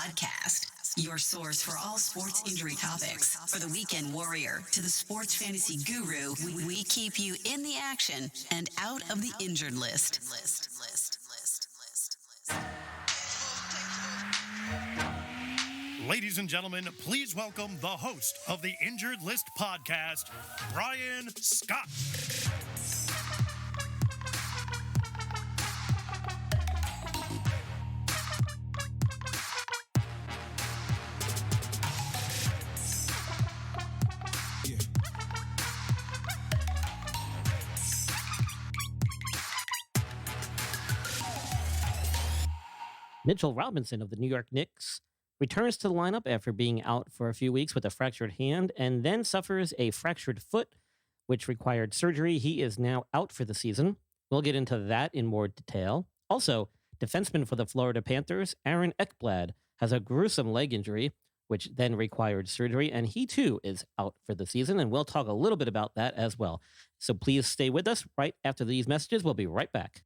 Podcast, your source for all sports injury topics. For the weekend warrior to the sports fantasy guru, we keep you in the action and out of the injured list. Ladies and gentlemen, please welcome the host of the Injured List Podcast, Brian Scott. Mitchell Robinson of the New York Knicks returns to the lineup after being out for a few weeks with a fractured hand and then suffers a fractured foot, which required surgery. He is now out for the season. We'll get into that in more detail. Also, defenseman for the Florida Panthers, Aaron Ekblad, has a gruesome leg injury, which then required surgery, and he too is out for the season, and we'll talk a little bit about that as well. So please stay with us right after these messages. We'll be right back.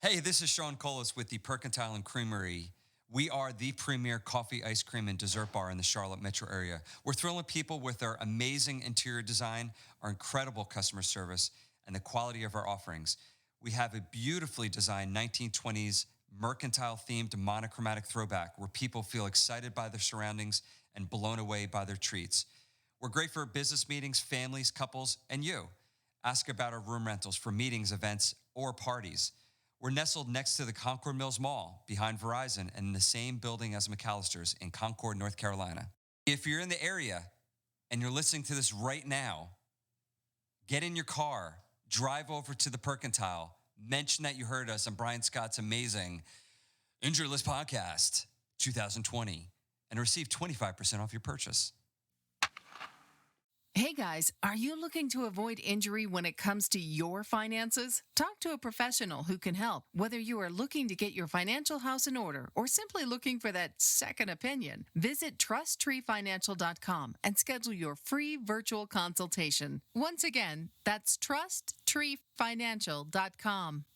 Hey, this is Sean Colas with the Percentile and Creamery. We are the premier coffee, ice cream, and dessert bar in the Charlotte metro area. We're thrilling people with our amazing interior design, our incredible customer service, and the quality of our offerings. We have a beautifully designed 1920s mercantile-themed monochromatic throwback where people feel excited by their surroundings and blown away by their treats. We're great for business meetings, families, couples, and you. Ask about our room rentals for meetings, events, or parties. We're nestled next to the Concord Mills Mall, behind Verizon, and in the same building as McAllister's in Concord, North Carolina. If you're in the area and you're listening to this right now, get in your car, drive over to the Percentile, mention that you heard us on Brian Scott's amazing Injured List Podcast 2020, and receive 25% off your purchase. Hey guys, are you looking to avoid injury when it comes to your finances? Talk to a professional who can help, whether you are looking to get your financial house in order or simply looking for that second opinion. Visit TrustTreeFinancial.com and schedule your free virtual consultation. Once again, that's TrustTreeFinancial.com.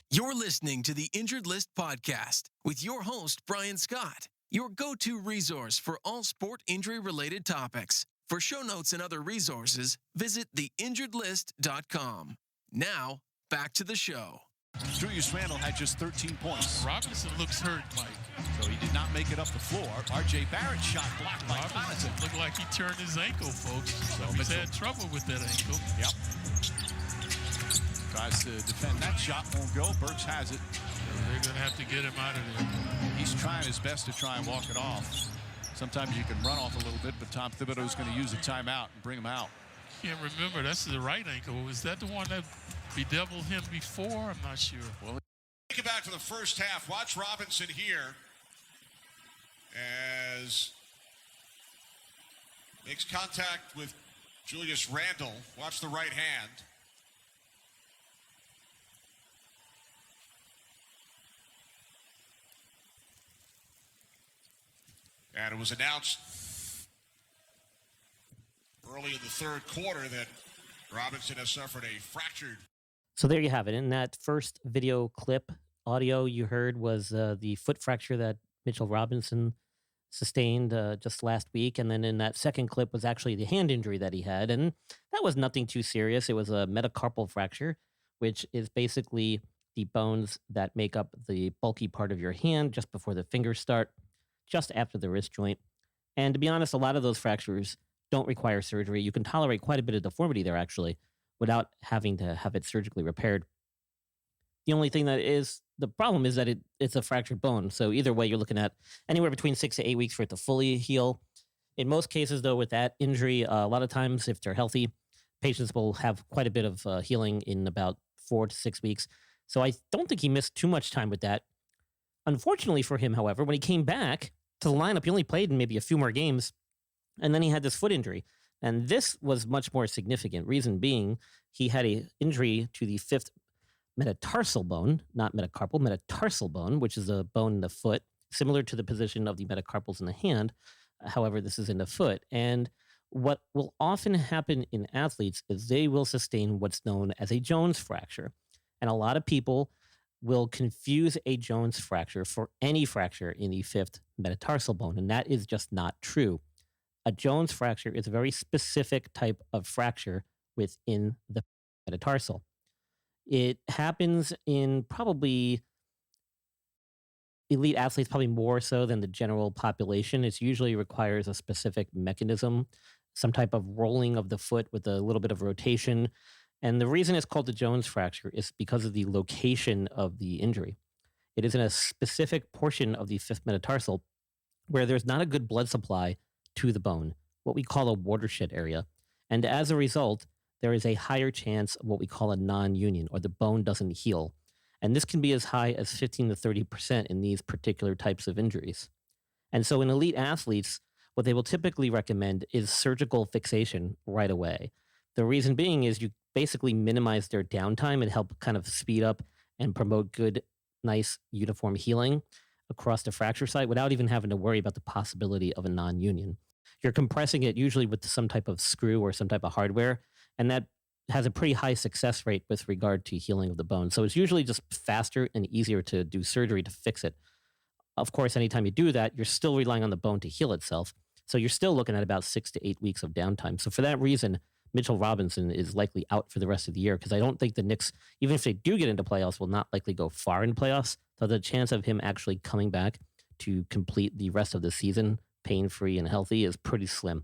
You're listening to the Injured List Podcast with your host, Brian Scott, your go-to resource for all sport injury-related topics. For show notes and other resources, visit theinjuredlist.com. Now, back to the show. Julius Randle had just 13 points. Robinson looks hurt, Mike. So he did not make it up the floor. R.J. Barrett shot blocked by Robinson Connaughton. looked like he turned his ankle, folks. So He's Mitchell had trouble with that ankle. Yep. Tries to defend that shot, won't go. Burks has it. They're going to have to get him out of there. He's trying his best to try and walk it off. Sometimes you can run off a little bit, but Tom Thibodeau's going to use a timeout and bring him out. Can't remember. That's the right ankle. Was that the one that bedeviled him before? I'm not sure. Well, take it back to the first half. Watch Robinson here as makes contact with Julius Randle. Watch the right hand. And it was announced early in the third quarter that Robinson has suffered a fractured. So there you have it. In that first video clip, audio you heard was the foot fracture that Mitchell Robinson sustained just last week. And then in that second clip was actually the hand injury that he had. And that was nothing too serious. It was a metacarpal fracture, which is basically the bones that make up the bulky part of your hand just before the fingers start, just after the wrist joint. And to be honest, a lot of those fractures don't require surgery. You can tolerate quite a bit of deformity there, actually, without having to have it surgically repaired. The only thing that is the problem is that it's a fractured bone. So either way, you're looking at anywhere between 6 to 8 weeks for it to fully heal. In most cases, though, with that injury, a lot of times, if they're healthy, patients will have quite a bit of healing in about 4 to 6 weeks. So I don't think he missed too much time with that. Unfortunately for him, however, when he came back to the lineup, he only played in maybe a few more games, and then he had this foot injury. And this was much more significant. Reason being, he had an injury to the fifth metatarsal bone, not metacarpal, metatarsal bone, which is a bone in the foot. similar to the position of the metacarpals in the hand. However, this is in the foot. And what will often happen in athletes is they will sustain what's known as a Jones fracture. And a lot of people will confuse a Jones fracture for any fracture in the fifth metatarsal bone. And that is just not true. A Jones fracture is a very specific type of fracture within the metatarsal. It happens in probably elite athletes, probably more so than the general population. It usually requires a specific mechanism, some type of rolling of the foot with a little bit of rotation. And the reason it's called the Jones fracture is because of the location of the injury. It is in a specific portion of the fifth metatarsal where there's not a good blood supply to the bone, what we call a watershed area. And as a result, there is a higher chance of what we call a non-union, or the bone doesn't heal. And this can be as high as 15 to 30% in these particular types of injuries. And so in elite athletes, what they will typically recommend is surgical fixation right away. The reason being is you basically minimize their downtime and help kind of speed up and promote good, nice, uniform healing across the fracture site without even having to worry about the possibility of a non-union. You're compressing it usually with some type of screw or some type of hardware, and that has a pretty high success rate with regard to healing of the bone. So it's usually just faster and easier to do surgery to fix it. Of course, anytime you do that, you're still relying on the bone to heal itself. So you're still looking at about 6 to 8 weeks of downtime. So for that reason, Mitchell Robinson is likely out for the rest of the year because I don't think the Knicks, even if they do get into playoffs, will not likely go far in playoffs. So the chance of him actually coming back to complete the rest of the season pain-free and healthy is pretty slim.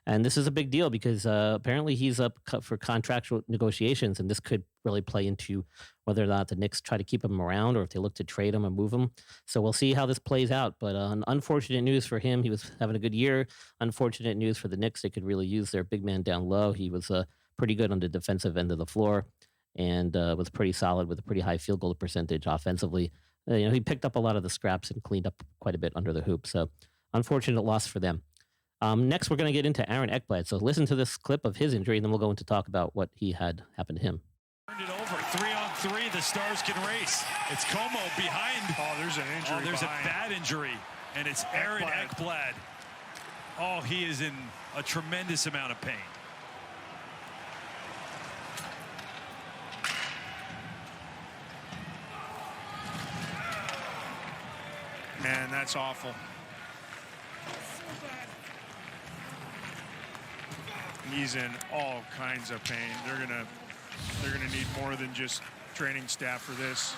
And this is a big deal because apparently he's up for contractual negotiations, and this could really play into whether or not the Knicks try to keep him around or if they look to trade him or move him. So we'll see how this plays out. But unfortunate news for him. He was having a good year. Unfortunate news for the Knicks. They could really use their big man down low. He was pretty good on the defensive end of the floor and was pretty solid with a pretty high field goal percentage offensively. He picked up a lot of the scraps and cleaned up quite a bit under the hoop. So unfortunate loss for them. Next, we're going to get into Aaron Ekblad. So listen to this clip of his injury, and then we'll go into talk about what he had happen to him. Turned it over, 3-on-3. The Stars can race. It's Como behind. Oh, there's an injury. Oh, there's a bad injury, and it's Aaron Ekblad. Oh, he is in a tremendous amount of pain. Man, that's awful. He's in all kinds of pain. They're gonna need more than just training staff for this.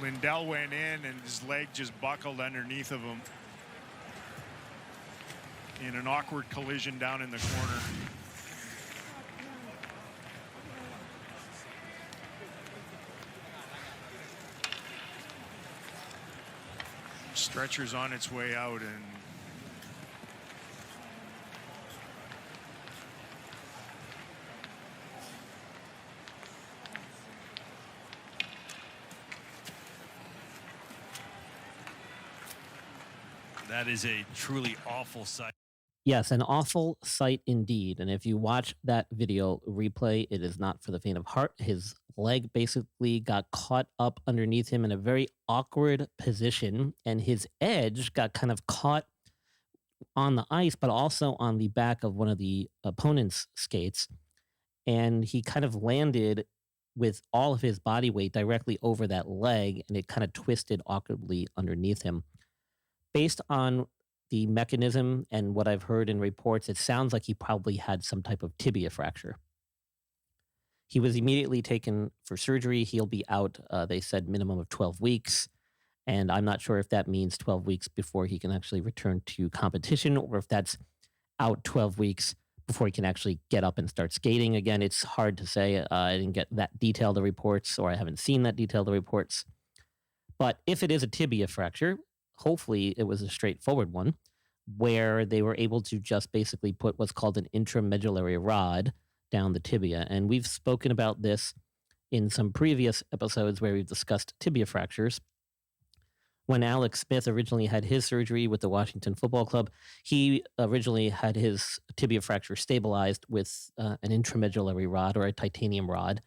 Lindell went in and his leg just buckled underneath of him in an awkward collision down in the corner. Stretcher's on its way out, and that is a truly awful sight. Yes, an awful sight indeed. And if you watch that video replay, it is not for the faint of heart. His leg basically got caught up underneath him in a very awkward position, and his edge got kind of caught on the ice, but also on the back of one of the opponent's skates. And he kind of landed with all of his body weight directly over that leg, and it kind of twisted awkwardly underneath him. Based on the mechanism and what I've heard in reports, it sounds like he probably had some type of tibia fracture. He was immediately taken for surgery. He'll be out, they said, minimum of 12 weeks. And I'm not sure if that means 12 weeks before he can actually return to competition or if that's out 12 weeks before he can actually get up and start skating again. It's hard to say. I didn't get that detailed of reports, or I haven't seen that detailed of reports. But if it is a tibia fracture, hopefully it was a straightforward one where they were able to just basically put what's called an intramedullary rod down the tibia. And we've spoken about this in some previous episodes where we've discussed tibia fractures. When Alex Smith originally had his surgery with the Washington Football Club, he originally had his tibia fracture stabilized with an intramedullary rod or a titanium rod.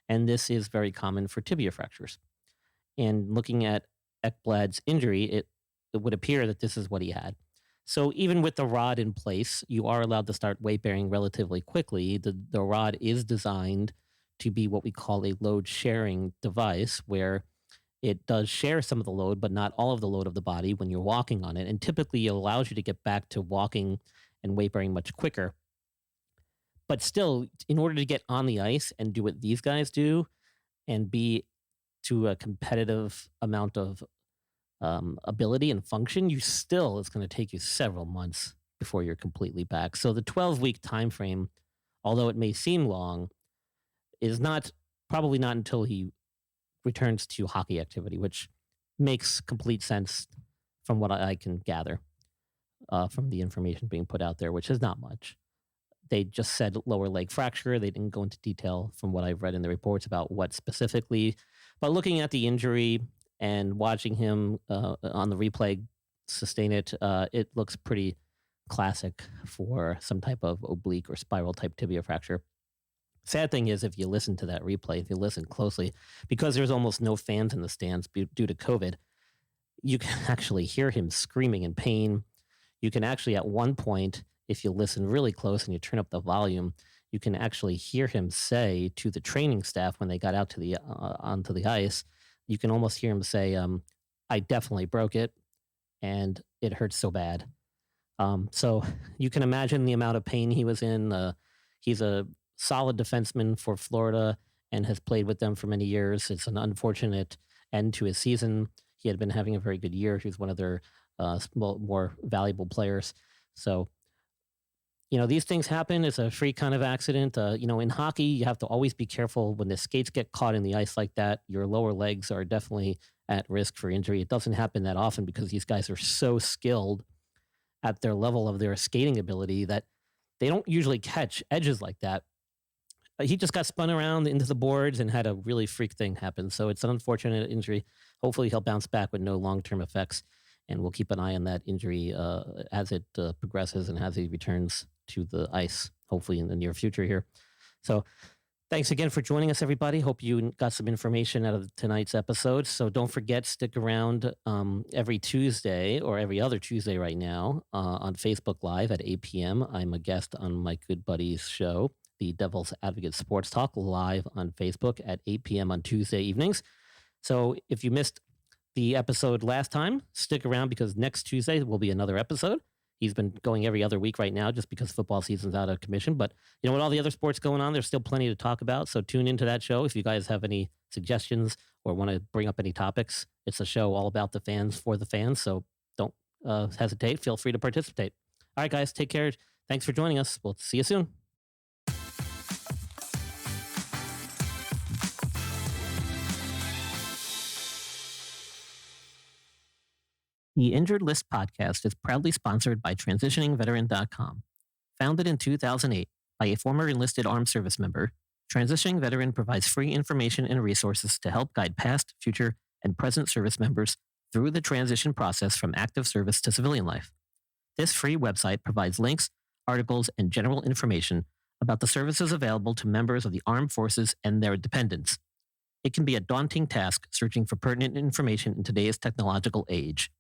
And this is very common for tibia fractures. And looking at Ekblad's injury, it would appear that this is what he had. So even with the rod in place, you are allowed to start weight bearing relatively quickly. The rod is designed to be what we call a load sharing device, where it does share some of the load, but not all of the load of the body when you're walking on it. And typically it allows you to get back to walking and weight bearing much quicker. But still, in order to get on the ice and do what these guys do and be to a competitive amount of ability and function, it's going to take you several months before you're completely back. So the 12-week time frame, although it may seem long, is probably not until he returns to hockey activity, which makes complete sense from what I can gather from the information being put out there, which is not much. They just said lower leg fracture. They didn't go into detail from what I've read in the reports about what specifically. But looking at the injury and watching him on the replay sustain it, it looks pretty classic for some type of oblique or spiral type tibia fracture. Sad thing is, if you listen to that replay, if you listen closely, because there's almost no fans in the stands due to COVID, you can actually hear him screaming in pain. You can actually, at one point, if you listen really close and you turn up the volume, you can actually hear him say to the training staff when they got out to onto the ice, you can almost hear him say, I definitely broke it, and it hurts so bad. So you can imagine the amount of pain he was in. He's a solid defenseman for Florida and has played with them for many years. It's an unfortunate end to his season. He had been having a very good year. He was one of their more valuable players. So, these things happen. It's a freak kind of accident. In hockey, you have to always be careful when the skates get caught in the ice like that. Your lower legs are definitely at risk for injury. It doesn't happen that often because these guys are so skilled at their level of their skating ability that they don't usually catch edges like that. He just got spun around into the boards and had a really freak thing happen. So it's an unfortunate injury. Hopefully he'll bounce back with no long-term effects, and we'll keep an eye on that injury as it progresses and as he returns to the ice, hopefully in the near future here. So thanks again for joining us, everybody. Hope you got some information out of tonight's episode. So don't forget, stick around every Tuesday or every other Tuesday right now on Facebook Live at 8 p.m. I'm a guest on my good buddy's show, the Devil's Advocate Sports Talk, live on Facebook at 8 p.m. on Tuesday evenings. So if you missed the episode last time, stick around because next Tuesday will be another episode. He's been going every other week right now just because football season's out of commission. But, with all the other sports going on, there's still plenty to talk about. So tune into that show if you guys have any suggestions or want to bring up any topics. It's a show all about the fans for the fans. So don't hesitate. Feel free to participate. All right, guys, take care. Thanks for joining us. We'll see you soon. The Injured List podcast is proudly sponsored by TransitioningVeteran.com. Founded in 2008 by a former enlisted armed service member, Transitioning Veteran provides free information and resources to help guide past, future, and present service members through the transition process from active service to civilian life. This free website provides links, articles, and general information about the services available to members of the armed forces and their dependents. It can be a daunting task searching for pertinent information in today's technological age.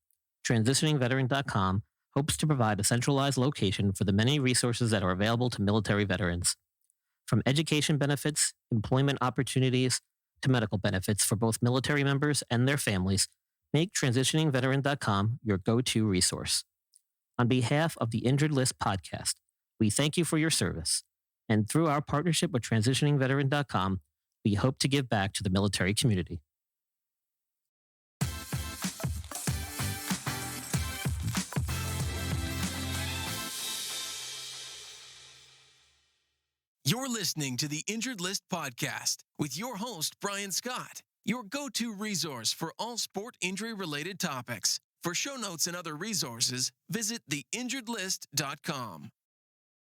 TransitioningVeteran.com hopes to provide a centralized location for the many resources that are available to military veterans. From education benefits, employment opportunities, to medical benefits for both military members and their families, make TransitioningVeteran.com your go-to resource. On behalf of the Injured List podcast, we thank you for your service. And through our partnership with TransitioningVeteran.com, we hope to give back to the military community. You're listening to the Injured List podcast with your host, Brian Scott, your go-to resource for all sport injury-related topics. For show notes and other resources, visit theinjuredlist.com.